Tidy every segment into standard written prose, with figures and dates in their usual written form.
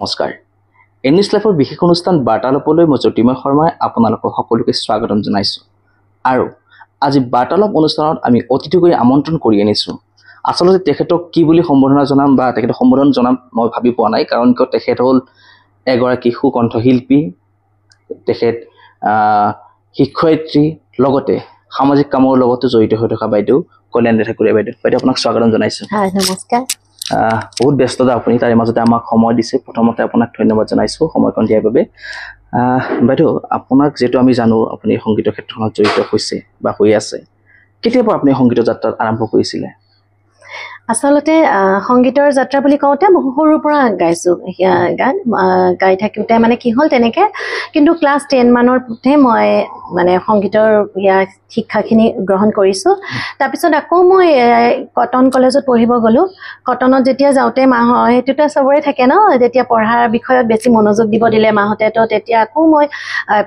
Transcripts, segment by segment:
নমস্কাৰ এননিউজ লাইফৰ বিশেষ অনুষ্ঠান বাৰ্তালাপলৈ মই জ্যোতিময় শৰ্মাই আপোনালোকক সকলোকে স্বাগতম জনাইছোঁ আৰু আজি বাৰ্তালাপ অনুষ্ঠানত আমি অতিথি কৰি আমন্ত্ৰণ কৰি আনিছোঁ আচলতে তেখেতক কি বুলি সম্বোধনা জনাম বা তেখেতক সম্বোধন জনাম মই ভাবি পোৱা নাই কাৰণ কিয় তেখেত হ'ল এগৰাকী সুকণ্ঠশিল্পী তেখেত শিক্ষয়িত্ৰী লগতে সামাজিক কামৰ লগতে জড়িত হৈ থকা বাইদেউ কল্যাণী ঠাকুৰীয়া বাইদেউ আপোনাক স্বাগতম জনাইছোঁ নমস্কাৰ বহুত ব্যস্ততা আপুনি তাৰে মাজতে আমাক সময় দিছে প্ৰথমতে আপোনাক ধন্যবাদ জনাইছোঁ সময়কণ দিয়াৰ বাবে বাইদেউ আপোনাক যেটো আমি জানো আপুনি সংগীতৰ ক্ষেত্ৰত জড়িত হৈছে বা হৈ আছে কেতিয়াৰ পৰা আপুনি সংগীতৰ যাত্ৰাত আৰম্ভ কৰিছিলে আসলতে সংগীতৰ যাত্ৰা বুলি কওঁতে বহু সৰুৰ পৰা গাইছোঁ গান গাই থাকোঁতে মানে কি হ'ল তেনেকৈ কিন্তু ক্লাছ 10 মানৰতে মই মানে সংগীতৰ শিক্ষাখিনি গ্ৰহণ কৰিছোঁ তাৰপিছত আকৌ মই কটন কলেজত পঢ়িব গ'লোঁ কটনত যেতিয়া যাওঁতে সেইটোতে চবৰে থাকে ন যেতিয়া পঢ়াৰ বিষয়ত বেছি মনোযোগ দিব দিলে মাহঁতে তো তেতিয়া আকৌ মই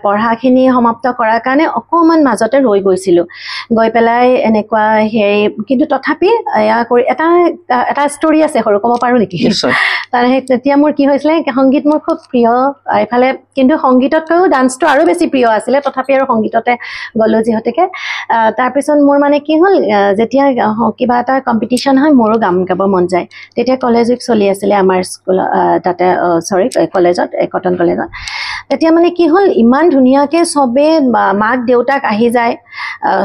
পঢ়াখিনি সমাপ্ত কৰাৰ কাৰণে অকণমান মাজতে ৰৈ গৈছিলোঁ গৈ পেলাই এনেকুৱা হেৰি কিন্তু তথাপি কৰি এটা ষ্টৰী আছে সৰু ক'ব পাৰোঁ নেকি তাৰ তেতিয়া মোৰ কি হৈছিলে সংগীত মোৰ খুব প্ৰিয় এইফালে কিন্তু সংগীততকৈও ডান্সটো আৰু বেছি প্ৰিয় আছিলে তথাপি আৰু সংগীততে গ'লোঁ যিহেতুকে তাৰপিছত মোৰ মানে কি হ'ল যেতিয়া কিবা এটা কম্পিটিশ্যন হয় মোৰো গান গাব মন যায় তেতিয়া কলেজ উইক চলি আছিলে আমাৰ স্কুল তাতে কলেজত কটন কলেজত তেতিয়া মানে কি হ'ল ইমান ধুনীয়াকৈ চবে মাক দেউতাক আহি যায়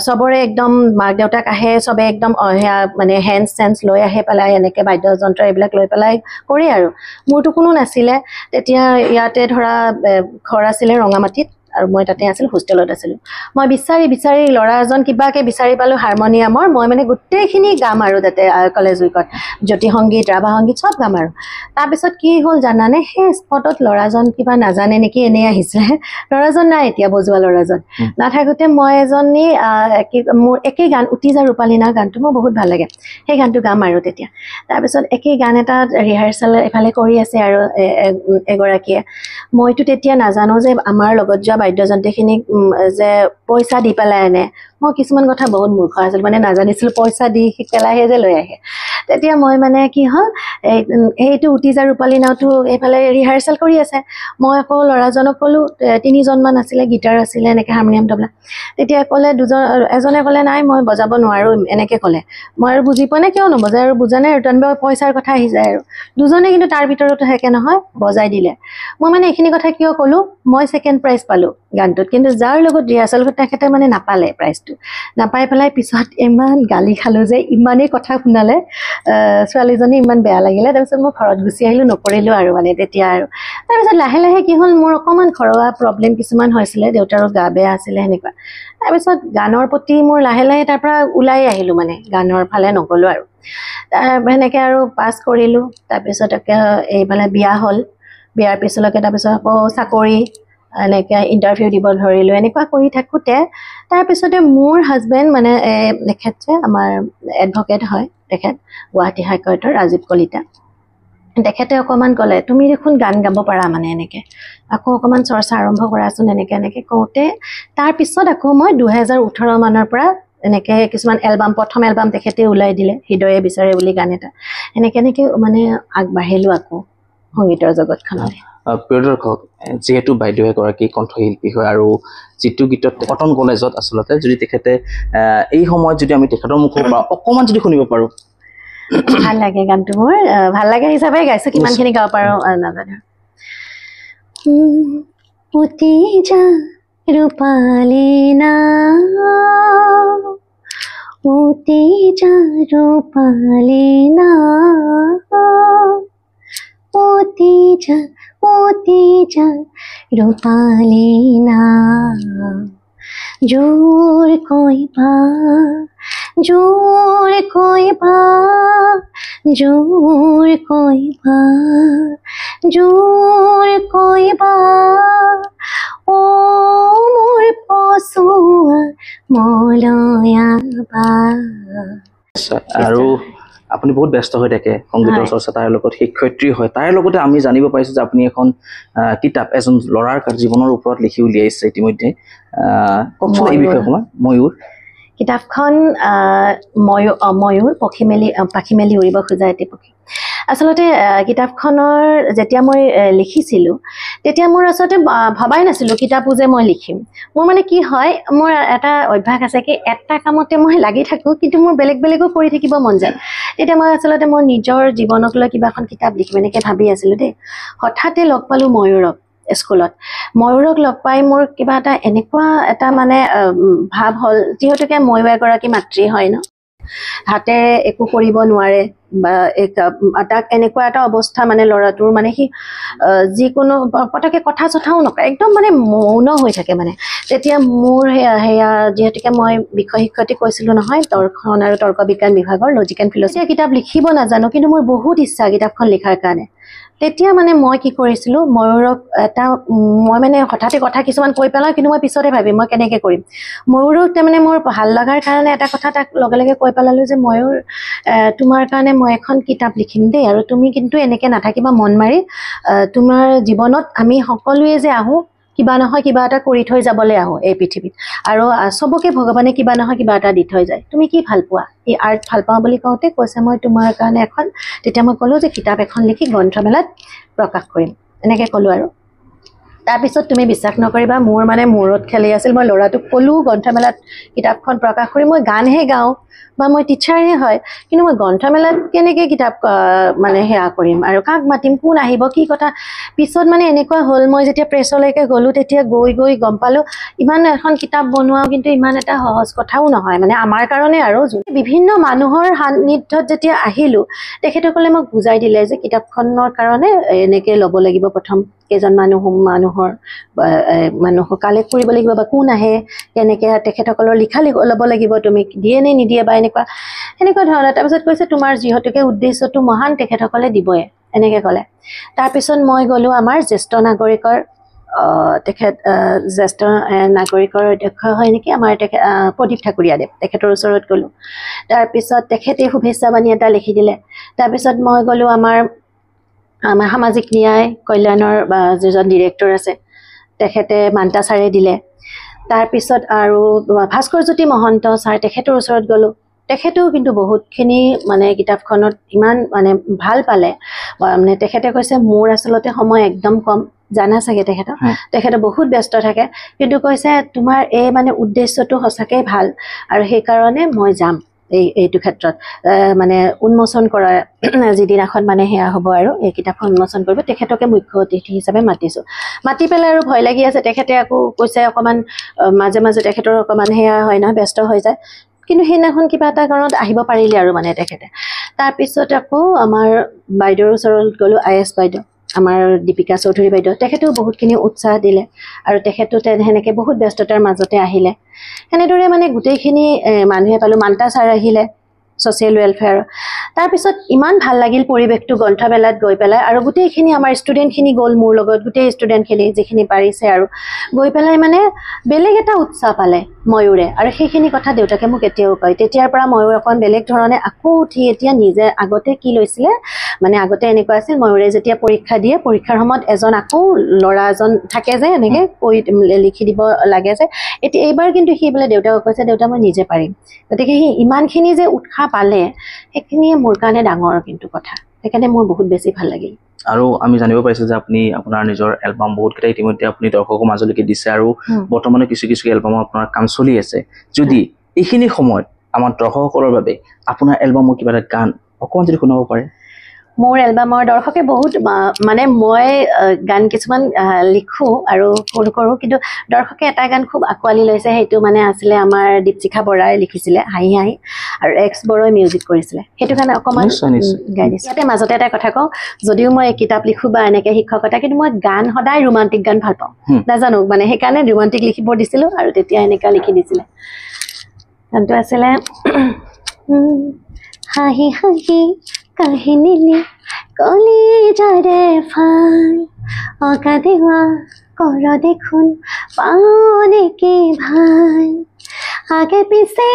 চবৰে একদম মাক দেউতাক আহে চবে একদম সেয়া মানে হেণ্ডছ চেণ্ডছ লৈ আহি পেলাই এনেকৈ বাদ্যযন্ত্ৰ এইবিলাক লৈ পেলাই কৰে আৰু মোৰতো কোনো নাছিলে তেতিয়া ইয়াতে ধৰা ঘৰ আছিলে ৰঙামাটিত আৰু মই তাতে আছিলোঁ হোষ্টেলত আছিলোঁ মই বিচাৰি ল'ৰা এজন কিবাকৈ বিচাৰি পালোঁ হাৰমনিয়ামৰ মই মানে গোটেইখিনি গাম আৰু তাতে কলেজ উইকত জ্যোতি সংগীত ৰাভা সংগীত চব গাম আৰু তাৰপিছত কি হ'ল জানানে সেই স্পটত ল'ৰাজন কিবা নাজানে নেকি এনেই আহিছে ল'ৰাজন নাই এতিয়া বজোৱা ল'ৰাজন নাথাকোঁতে মই এজনী মোৰ একেই গান উটি যা ৰূপালীনা গানটো মোৰ বহুত ভাল লাগে সেই গানটো গাম আৰু তেতিয়া তাৰপিছত একেই গান এটা ৰিহাৰ্চেল এফালে কৰি আছে আৰু এগৰাকীয়ে মইতো তেতিয়া নাজানো যে আমাৰ লগত যোৱা বাদ্যযন্ত্ৰখিনিক যে পইচা দি পেলাই আনে মই কিছুমান কথা বহুত মূৰ্খ আছিল মানে নাজানিছিলোঁ পইচা দি পেলাইহে যে লৈ আহে তেতিয়া মই মানে কি হ'ল সেইটো উটি যা ৰূপালীনাটো এইফালে ৰিহাৰ্চেল কৰি আছে মই আকৌ ল'ৰাজনক ক'লোঁ 3জনমান আছিলে গীটাৰ আছিলে এনেকৈ হাৰমনিয়াম তবলা তেতিয়া ক'লে এজনে ক'লে নাই মই বজাব নোৱাৰোঁ এনেকৈ ক'লে মই আৰু বুজি পোৱা নাই কিয় নবজায় আৰু বুজা নাই আৰু তেনেকৈ পইচাৰ কথা আহি যায় আৰু দুজনে কিন্তু তাৰ ভিতৰতো থাকে নহয় বজাই দিলে মই মানে এইখিনি কথা কিয় ক'লোঁ মই ছেকেণ্ড প্ৰাইজ পালোঁ গানটোত কিন্তু যাৰ লগত ৰিহাৰ্চেল তেখেতে মানে নাপালে প্ৰাইজটো নাপাই পেলাই পিছত ইমান গালি খালোঁ যে ইমানেই কথা শুনালে ছোৱালীজনী ইমান বেয়া লাগিলে তাৰপিছত মই ঘৰত গুচি আহিলোঁ নকৰিলোঁ আৰু মানে তেতিয়া আৰু তাৰপিছত লাহে লাহে কি হ'ল মোৰ অকণমান ঘৰুৱা প্ৰব্লেম কিছুমান হৈছিলে দেউতাৰো গা বেয়া আছিলে সেনেকুৱা তাৰপিছত গানৰ প্ৰতি মোৰ লাহে লাহে তাৰ পৰা ওলাই আহিলোঁ মানে গানৰ ফালে নগ'লোঁ আৰু সেনেকৈ আৰু পাছ কৰিলোঁ তাৰপিছত এইফালে বিয়া হ'ল বিয়াৰ পিছলৈকে তাৰপিছত আকৌ চাকৰি এনেকৈ ইণ্টাৰভিউ দিব ধৰিলোঁ এনেকুৱা কৰি থাকোঁতে তাৰপিছতে মোৰ হাজবেণ্ড মানে তেখেত যে আমাৰ এডভকেট হয় তেখেত গুৱাহাটী হাইকোৰ্টৰ ৰাজীৱ কলিতা তেখেতে অকণমান ক'লে তুমি দেখোন গান গাব পাৰা মানে এনেকৈ আকৌ অকণমান চৰ্চা আৰম্ভ কৰাচোন এনেকৈ কওঁতে তাৰপিছত আকৌ মই 2018 মানৰ পৰা এনেকৈ কিছুমান প্ৰথম এলবাম তেখেতে ওলাই দিলে হৃদয়ে বিচাৰে বুলি গান এটা এনেকৈ মানে আগবাঢ়িলোঁ আকৌ সংগীতৰ জগতখনলৈ প্ৰিয় দৰ্শক যিহেতু বাইদেউ এগৰাকী কণ্ঠশিল্পী হয় আৰু যিটো গীতত কটন কলেজত আচলতে যদি তেখেতে এই সময়ত যদি আমি তেখেতৰ মুখৰ পৰা অকণমান যদি শুনিব পাৰোঁ ভাল লাগে গানটো মোৰ ভাল লাগে হিচাপে গাইছোঁ কিমানখিনি গাব পাৰোঁ নাজানো উটি যা ৰূপালীনা উটি যা ৰূপালীনা উটি যা ৰূপালীনা জোৰ কৈবা জোৰ কৈবা জোৰ কৈবা জোৰ কৈবা ও মোৰ পচুৱা মলয়াবা আৰু আপুনি বহুত ব্যস্ত হৈ থাকে সংগীতৰ চৰ্চা তাৰ লগত শিক্ষয়িত্ৰী হয় তাৰ লগতে আমি জানিব পাৰিছোঁ যে আপুনি এখন কিতাপ এজন ল'ৰাৰ জীৱনৰ ওপৰত লিখি উলিয়াইছে ইতিমধ্যে কওকচোন এই বিষয়ে অকণমান ময়ূৰ কিতাপখন ময়ূৰ পাখি মেলি উৰিব খোজা এটি পক্ষী আচলতে কিতাপখনৰ যেতিয়া মই লিখিছিলোঁ তেতিয়া মোৰ আচলতে ভবাই নাছিলোঁ কিতাপো যে মই লিখিম। মোৰ মানে কি হয়, মোৰ এটা অভ্যাস আছে কি এটা কামতে মই লাগি থাকোঁ, কিন্তু মোৰ বেলেগো কৰি থাকিব মন যায়। তেতিয়া মই আচলতে মোৰ নিজৰ জীৱনক লৈ কিবা এখন কিতাপ লিখিম এনেকৈ ভাবি আছিলোঁ দেই। হঠাতে লগ পালোঁ ময়ূৰক স্কুলত। ময়ূৰক লগ পাই মোৰ কিবা এনেকুৱা এটা মানে ভাৱ হ'ল, যিহেতুকে ময়ো এগৰাকী মাতৃ হয় ন, হাতেৰে একো কৰিব নোৱাৰে বা তাক এনেকুৱা এটা অৱস্থা মানে ল'ৰাটোৰ মানে সি যিকোনো পটকে কথা চথাও নকয়, একদম মানে মৌন হৈ থাকে মানে। তেতিয়া মোৰ সেয়া যিহেতুকে মই বিষয় শিক্ষয়িত্ৰী কৈছিলোঁ নহয়, দৰ্শন আৰু তৰ্ক বিজ্ঞান বিভাগৰ লজিক এণ্ড ফিলচফি। কিতাপ লিখিব নাজানো, কিন্তু মোৰ বহুত ইচ্ছা কিতাপখন লিখাৰ কাৰণে। তেতিয়া মানে মই কি কৰিছিলোঁ, ময়ূৰক মই মানে হঠাতে কথা কিছুমান কৈ পেলাওঁ, কিন্তু মই পিছতে ভাবিম মই কেনেকৈ কৰিম। ময়ূৰক তাৰমানে মোৰ ভাল লগাৰ কাৰণে এটা কথা তাক লগে কৈ পেলালোঁ যে ময়ূৰ, তোমাৰ কাৰণে মই এখন কিতাপ লিখিম দেই, আৰু তুমি কিন্তু এনেকৈ নাথাকিবা মন মাৰি। তোমাৰ জীৱনত আমি সকলোৱে যে আহোঁ কিবা নহয় কিবা এটা কৰি থৈ যাবলৈ আহোঁ এই পৃথিৱীত, আৰু চবকে ভগৱানে কিবা নহয় কিবা এটা দি থৈ যায়। তুমি কি ভাল পোৱা? এই আৰ্ট ভাল পাওঁ বুলি কওঁতে কৈছে মই তোমাৰ কাৰণে এখন, তেতিয়া মই ক'লোঁ যে কিতাপ এখন লিখি গ্ৰন্থমেলাত প্ৰকাশ কৰিম, এনেকৈ ক'লোঁ। আৰু তাৰপিছত তুমি বিশ্বাস নকৰিবা, মোৰ মানে মূৰত খেলি আছিল। মই ল'ৰাটোক ক'লোঁ গ্ৰন্থমেলাত কিতাপখন প্ৰকাশ কৰি, মই গানহে গাওঁ বা মই টিচাৰহে হয়, কিন্তু মই গ্ৰন্থমেলাত কেনেকৈ কিতাপ মানে সেয়া কৰিম আৰু কাক মাতিম, কোন আহিব, কি কথা। পিছত মানে এনেকুৱা হ'ল, মই যেতিয়া প্ৰেছলৈকে গ'লোঁ তেতিয়া গৈ গম পালোঁ ইমান এখন কিতাপ বনোৱাও কিন্তু ইমান এটা সহজ কথাও নহয় মানে আমাৰ কাৰণে। আৰু বিভিন্ন মানুহৰ সান্নিধ্যত যেতিয়া আহিলোঁ, তেখেতসকলে মোক বুজাই দিলে যে কিতাপখনৰ কাৰণে এনেকৈ ল'ব লাগিব, প্ৰথম কেইজন মানুহৰ কালেক্ট কৰিব লাগিব, বা কোন আহে কেনেকৈ, তেখেতসকলৰ লিখা ল'ব লাগিব, তুমি দিয়ে নে নিদিয়ে বা এনেকুৱা ধৰণৰ। তাৰপিছত কৈছে তোমাৰ যিহেতুকে উদ্দেশ্যটো মহান, তেখেতসকলে দিবই, এনেকৈ ক'লে। তাৰপিছত মই গ'লোঁ আমাৰ জ্যেষ্ঠ নাগৰিকৰ জ্যেষ্ঠ নাগৰিকৰ অধ্যক্ষ হয় নেকি আমাৰ প্ৰদীপ ঠাকুৰীয়াদেৱ, তেখেতৰ ওচৰত গ'লোঁ। তাৰপিছত তেখেতে শুভেচ্ছা বাণী এটা লিখি দিলে। তাৰপিছত মই গ'লোঁ আমাৰ সামাজিক ন্যায় কল্যাণৰ যিজন ডিৰেক্টৰ আছে তেখেতে মান্তা ছাৰে দিলে। তাৰপিছত আৰু ভাস্কৰজ্যোতি মহন্ত ছাৰ, তেখেতৰ ওচৰত গ'লোঁ। তেখেতেও কিন্তু বহুতখিনি মানে কিতাপখনত ইমান মানে ভাল পালে। মানে তেখেতে কৈছে মোৰ আচলতে সময় একদম কম, জানা চাগে তেখেতে বহুত ব্যস্ত থাকে, কিন্তু কৈছে তোমাৰ এই মানে উদ্দেশ্যটো সঁচাকৈ ভাল, আৰু সেইকাৰণে মই যাম এইটো ক্ষেত্ৰত মানে উন্মোচন কৰা যিদিনাখন মানে সেয়া হ'ব আৰু এই কিতাপখন উন্মোচন কৰিব, তেখেতকে মুখ্য অতিথি হিচাপে মাতিছোঁ। মাতি পেলাই আৰু ভয় লাগি আছে, তেখেতে আকৌ কৈছে অকণমান মাজে মাজে তেখেতৰ অকণমান সেয়া হয় নহয়, ব্যস্ত হৈ যায়, কিন্তু সেইদিনাখন কিবা এটা কাৰণত আহিব পাৰিলে আৰু মানে তেখেতে। তাৰপিছত আকৌ আমাৰ বাইদেউৰ ওচৰত গ'লোঁ, IS বাইদেউ, আমাৰ দীপিকা চৌধুৰী বাইদেউ, তেখেতেও বহুতখিনি উৎসাহ দিলে, আৰু তেখেতো সেনেকৈ বহুত ব্যস্ততাৰ মাজতে আহিলে। সেনেদৰে মানে গোটেইখিনি মানুহে পালোঁ। মান্তা ছাৰ আহিলে, ছ'চিয়েল ৱেলফেয়াৰ। তাৰপিছত ইমান ভাল লাগিল পৰিৱেশটো গ্ৰন্থমেলাত গৈ পেলাই, আৰু গোটেইখিনি আমাৰ ষ্টুডেণ্টখিনি গ'ল মোৰ লগত, গোটেই ষ্টুডেণ্টখিনি যিখিনি পাৰিছে আৰু গৈ পেলাই মানে বেলেগ এটা উৎসাহ পালে ময়ূৰে, আৰু সেইখিনি কথা দেউতাকে মোক এতিয়াও কয়। তেতিয়াৰ পৰা ময়ূৰ অকণ বেলেগ ধৰণে আকৌ উঠি এতিয়া নিজে, আগতে কি লৈছিলে মানে আগতে এনেকুৱা আছিল, ময়ূৰে যেতিয়া পৰীক্ষা দিয়ে, পৰীক্ষাৰ সময়ত আকৌ ল'ৰা এজন থাকে যে এনেকৈ লিখি দিব লাগে যে, এতিয়া এইবাৰ কিন্তু সি বোলে দেউতাকক কৈছে দেউতা মই নিজে পাৰিম। গতিকে সি ইমানখিনি যে উৎসাহ পালে, সেইখিনিয়ে মোৰ কাৰণে ডাঙৰ কিন্তু কথা, সেইকাৰণে মোৰ বহুত বেছি ভাল লাগিল। আৰু আমি জানিব পাৰিছোঁ যে আপুনি আপোনাৰ নিজৰ এলবাম বহুতকেইটা ইতিমধ্যে আপুনি দৰ্শকৰ মাজলৈকে দিছে, আৰু বৰ্তমানে কিছু এলবামৰ আপোনাৰ কাম চলি আছে। যদি এইখিনি সময়ত আমাৰ দৰ্শকসকলৰ বাবে আপোনাৰ এলবামৰ কিবা এটা গান অকণমান যদি শুনাব পাৰে। মোৰ এলবামৰ দৰ্শকে বহুত মানে মই গান কিছুমান লিখোঁ আৰু কৰোঁ, কিন্তু দৰ্শকে এটা গান খুব আঁকোৱালি লৈছে, সেইটো মানে আছিলে আমাৰ দীপশিখা বৰাই লিখিছিলে হাঁহি হাঁহি, আৰু এক্স বৰাই মিউজিক কৰিছিলে, সেইটো কাৰণে অকণমান গাই দিছোঁ। ইয়াতে মাজতে এটা কথা কওঁ, যদিও মই কিতাপ লিখোঁ বা এনেকৈ শিক্ষকতা, কিন্তু মই গান সদায় ৰোমান্টিক গান ভাল পাওঁ, নাজানো মানে সেইকাৰণে ৰোমান্টিক লিখিব দিছিলোঁ, আৰু তেতিয়া এনেকুৱা লিখি দিছিলে। গানটো আছিলে হাঁহি হাঁহি কাহিনীলি কলিজাৰে ফাল, অকা দেৱা কৰ দেখোন পাওঁ নেকি ভাল, আগে পিছে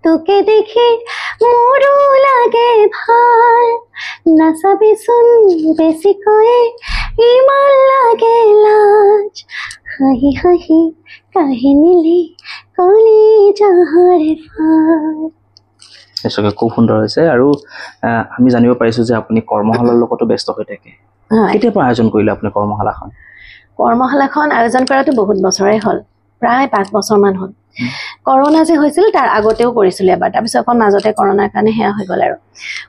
তোকে দেখি মোৰো লাগে ভাল, নাচাবিচোন বেছিকৈ ইমান লাগে লাজ, হাঁহি হাঁহি কাহিনীলি কলিজাৰে ফাল। নিশ্চয়কৈ খুব সুন্দৰ হৈছে আৰু আমি জানিব পাৰিছোঁ যে আপুনি কৰ্মশালাৰ লগতো ব্যস্ত হৈ থাকে কেতিয়াৰ পৰা আয়োজন কৰিলে আপুনি কৰ্মশালাখন কৰ্মশালাখন আয়োজন কৰাটো বহুত বছৰেই হ'ল প্ৰায় 5 বছৰমান হ'ল কৰোনা যে হৈছিল তাৰ আগতেও কৰিছিল এবাৰ তাৰপিছত অকণ মাজতে কৰোনাৰ কাৰণে সেয়া হৈ গ'ল আৰু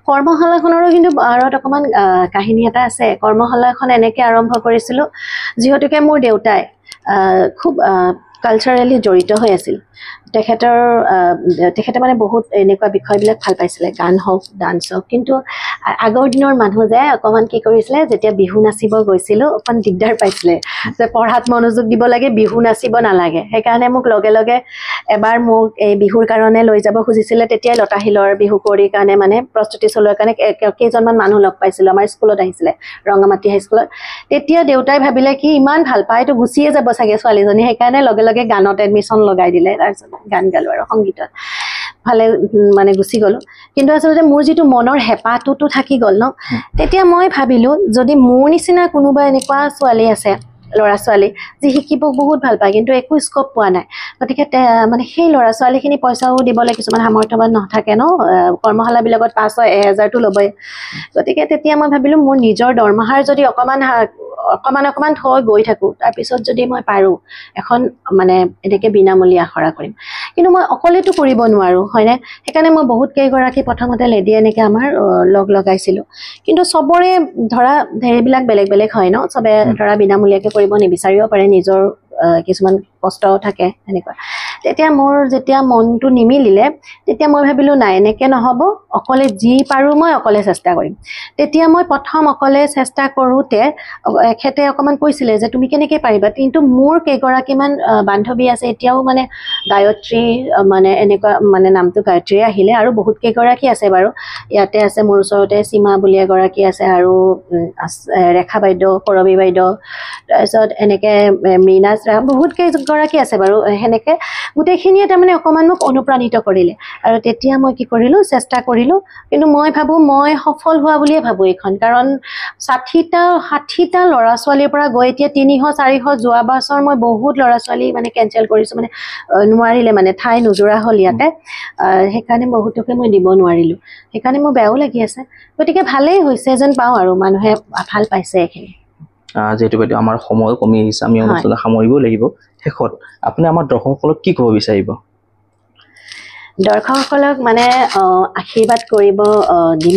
কৰ্মশালাখনৰো কিন্তু আৰত অকণমান কাহিনী এটা আছে কৰ্মশালাখন এনেকৈ আৰম্ভ কৰিছিলোঁ যিহেতুকে মোৰ দেউতাই খুব কালচাৰেলি জড়িত হৈ আছিল তেখেতে মানে বহুত এনেকুৱা বিষয়বিলাক ভাল পাইছিলে গান হওক ডান্স হওক কিন্তু আগৰ দিনৰ মানুহ যে অকণমান কি কৰিছিলে যেতিয়া বিহু নাচিব গৈছিলোঁ অকণ দিগদাৰ পাইছিলে যে পঢ়াত মনোযোগ দিব লাগে বিহু নাচিব নালাগে সেইকাৰণে মোক লগে লগে এবাৰ মোক এই বিহুৰ কাৰণে লৈ যাব খুজিছিলে তেতিয়াই লতাশিলৰ বিহু কুঁৱৰীৰ কাৰণে মানে প্ৰস্তুতি চলোৱাৰ কাৰণে কেইজনমান মানুহ লগ পাইছিলোঁ আমাৰ স্কুলত আহিছিলে ৰংগামাটি হাইস্কুলত তেতিয়া দেউতাই ভাবিলে কি ইমান ভাল পায় তো গুচিয়ে যাব চাগে ছোৱালীজনী সেইকাৰণে লগে লগে গানত এডমিশ্যন লগাই দিলে তাৰপিছত গান গালোঁ আৰু সংগীতত ভালে মানে গুচি গ'লোঁ কিন্তু আচলতে মোৰ যিটো মনৰ হেঁপাহটোতো থাকি গ'ল ন তেতিয়া মই ভাবিলোঁ যদি মোৰ নিচিনা কোনোবা এনেকুৱা ছোৱালী আছে ল'ৰা ছোৱালী যি শিকিব বহুত ভাল পায় কিন্তু একো স্ক'প পোৱা নাই গতিকে মানে সেই ল'ৰা ছোৱালীখিনি পইচাও দিবলৈ কিছুমান সামৰ্থ্যৱান নাথাকে ন কৰ্মশালাবিলাকত 500-1000টো ল'বই গতিকে তেতিয়া মই ভাবিলোঁ মোৰ নিজৰ দৰমহাৰ যদি অকণমান থৈ গৈ থাকোঁ তাৰপিছত যদি মই পাৰোঁ এখন মানে এনেকৈ বিনামূলীয়া আখৰা কৰিম কিন্তু মই অকলেতো কৰিব নোৱাৰোঁ হয়নে সেইকাৰণে মই বহুত কেইগৰাকী প্ৰথমতে লেডি এনেকৈ আমাৰ লগ লগাইছিলোঁ কিন্তু চবৰে ধৰা হেৰিবিলাক বেলেগ বেলেগ হয় ন চবে ধৰা বিনামূলীয়াকৈ কৰিব নিবিচাৰিব পাৰে নিজৰ কিছুমান কষ্টও থাকে এনেকুৱা তেতিয়া মোৰ যেতিয়া মনটো নিমিলিলে তেতিয়া মই ভাবিলোঁ নাই এনেকৈ নহ'ব অকলে যি পাৰোঁ মই অকলে চেষ্টা কৰিম তেতিয়া মই প্ৰথম অকলে চেষ্টা কৰোঁতে এখেতে অকণমান কৈছিলে যে তুমি কেনেকৈ পাৰিবা কিন্তু মোৰ কেইগৰাকীমান বান্ধৱী আছে এতিয়াও মানে গায়ত্ৰী মানে এনেকুৱা মানে নামটো গায়ত্ৰীয়ে আহিলে আৰু বহুত কেইগৰাকী আছে বাৰু ইয়াতে আছে মোৰ ওচৰতে সীমা বুলি এগৰাকী আছে আৰু ৰেখা বাইদেউ কৰবী বাইদেউ তাৰপিছত এনেকৈ মীনাজ বহুত কেইগৰাকী আছে বাৰু সেনেকৈ গোটেইখিনিয়ে তাৰমানে অকণমান মোক অনুপ্ৰাণিত কৰিলে আৰু তেতিয়া মই কি কৰিলোঁ চেষ্টা কৰিলোঁ কিন্তু মই ভাবোঁ মই সফল হোৱা বুলিয়ে ভাবোঁ এইখন কাৰণ 60টা ল'ৰা ছোৱালীৰ পৰা গৈ এতিয়া 300-400 যোৱা বছৰ মই বহুত ল'ৰা ছোৱালী মানে কেঞ্চেল কৰিছোঁ মানে নোৱাৰিলে মানে ঠাই নোজোৰা হ'ল ইয়াতে সেইকাৰণে বহুতকে মই দিব নোৱাৰিলোঁ সেইকাৰণে মোৰ বেয়াও লাগি আছে গতিকে ভালেই হৈছে যেন পাওঁ আৰু মানুহে ভাল পাইছে এইখিনি যিহেতু বাইদেউ আমাৰ সময় কমি আহিছে আমি অনুষ্ঠানটো সামৰিব লাগিব শেষত আপুনি আমাৰ দৰ্শকসকলক কি ক'ব বিচাৰিব দৰ্শকসকলক মানে আশীৰ্বাদ কৰিব দিম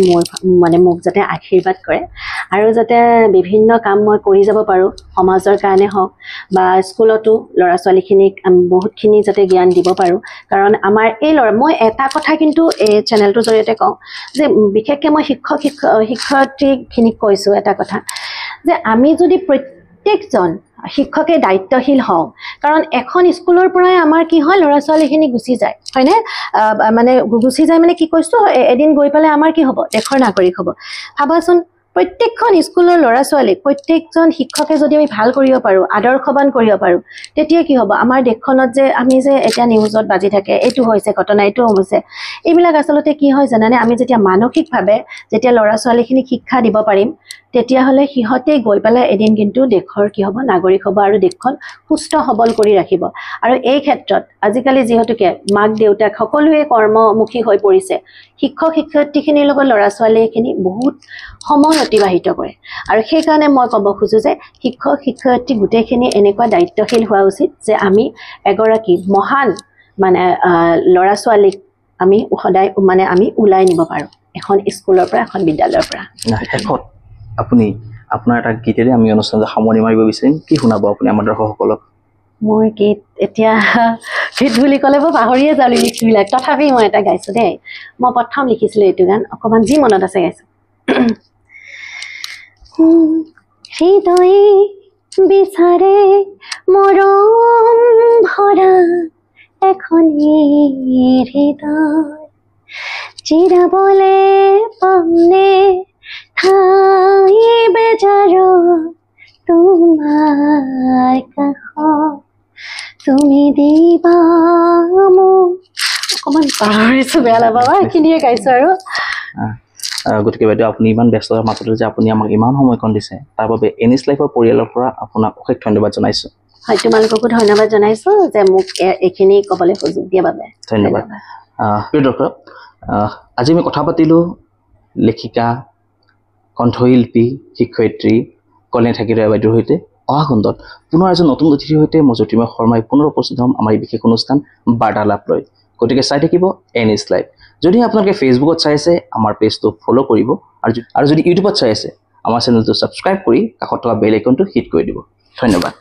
মানে মোক যাতে আশীৰ্বাদ কৰে আৰু যাতে বিভিন্ন কাম মই কৰি যাব পাৰোঁ সমাজৰ কাৰণে হওক বা স্কুলতো ল'ৰা ছোৱালীখিনিক বহুতখিনি যাতে জ্ঞান দিব পাৰোঁ কাৰণ আমাৰ এই মই এটা কথা কিন্তু এই চেনেলটোৰ জৰিয়তে কওঁ যে বিশেষকৈ মই শিক্ষয়িত্ৰীখিনিক কৈছোঁ এটা কথা যে আমি যদি প্ৰত্যেকজন শিক্ষকে দায়িত্বশীল হওঁ কাৰণ এখন স্কুলৰ পৰাই আমাৰ কি হয় ল'ৰা ছোৱালীখিনি গুচি যায় হয়নে মানে গুচি যায় মানে কি কৈছোঁ এদিন গৈ পেলাই আমাৰ কি হ'ব দেশৰ নাগৰিক হ'ব ভাবাচোন প্ৰত্যেকখন স্কুলৰ ল'ৰা ছোৱালীক প্ৰত্যেকজন শিক্ষকে যদি আমি ভাল কৰিব পাৰোঁ আদৰ্শৱান কৰিব পাৰোঁ তেতিয়া কি হ'ব আমাৰ দেশখনত যে আমি যে এতিয়া নিউজত বাজি থাকে এইটো হৈছে ঘটনা এইটো হৈছে এইবিলাক আচলতে কি হয় জানানে আমি যেতিয়া মানসিকভাৱে যেতিয়া ল'ৰা ছোৱালীখিনিক শিক্ষা দিব পাৰিম তেতিয়াহ'লে সিহঁতে গৈ পেলাই এদিন কিন্তু দেশৰ কি হ'ব নাগৰিক হ'ব আৰু দেশখন সুস্থ সবল কৰি ৰাখিব আৰু এই ক্ষেত্ৰত আজিকালি যিহেতুকে মাক দেউতাক সকলোৱে কৰ্মমুখী হৈ পৰিছে শিক্ষক শিক্ষয়িত্ৰীখিনিৰ লগত ল'ৰা ছোৱালীখিনি বহুত সময় অতিবাহিত কৰে আৰু সেইকাৰণে মই ক'ব খোজোঁ যে শিক্ষক শিক্ষয়িত্ৰী গোটেইখিনি এনেকুৱা দায়িত্বশীল হোৱা উচিত যে আমি এগৰাকী মহান মানে ল'ৰা ছোৱালীক আমি সদায় মানে আমি ওলাই নিব পাৰোঁ এখন স্কুলৰ পৰা এখন বিদ্যালয়ৰ পৰা শেষত আপুনি আপোনাৰ এটা গীতেৰে আমি অনুষ্ঠানটো সামৰণি মাৰিব বিচাৰিম কি শুনাব আপুনি আমাৰ দৰ্শকসকলক মোৰ গীত এতিয়া গীত বুলি ক'লে মই পাহৰিয়ে যাওঁ লিৰিক্সবিলাক তথাপি মই এটা গাইছোঁ দেই মই প্ৰথম লিখিছিলোঁ এইটো গান অকণমান যি মনত আছে গাইছোঁ হৃদয়ে বিচাৰে মৰম ভৰা এখনি হৃদয় চিৰাবলে পামনে ঠাই বেজাৰ তোমাৰ কাষত তুমি দিবা মোক অকণমান পাহৰিছোঁ বেয়া নাপাবা এইখিনিয়ে গাইছোঁ আৰু গতিকে বাইদেউ আপুনি ইমান ব্যস্ততাৰ মাজতে যে আপুনি আমাক ইমান সময়কণ দিছে তাৰ বাবে এনিছ লাইফৰ পৰিয়ালৰ পৰা আপোনাক অশেষ ধন্যবাদ জনাইছোঁ হয় তোমালোককো ধন্যবাদ জনাইছোঁ যে মোক এইখিনি ক'বলৈ সুযোগ দিয়াৰ বাবে ধন্যবাদ প্ৰিয় দৰ্শক আজি আমি কথা পাতিলোঁ লেখিকা কণ্ঠশিল্পী শিক্ষয়িত্ৰী কল্যাণী ঠাকুৰীয়া বাইদেউৰ সৈতে। অহা খণ্ডত পুনৰ এজন নতুন অতিথিৰ সৈতে মই জ্যোতিৰ্ময় শৰ্মাই পুনৰ উপস্থিত হ'ম আমাৰ এই বিশেষ অনুষ্ঠান বাৰ্তালাপ লৈ। গতিকে চাই থাকিব NS Live। যদি আপোনালোকে ফেচবুকত চাই আছে আমাৰ পেজটো ফ'ল' কৰিব আৰু যদি ইউটিউবত চাই আছে আমাৰ চেনেলটো ছাবস্ক্ৰাইব কৰি কাষত থকা বেল আইকনটো হিট কৰি দিব। ধন্যবাদ।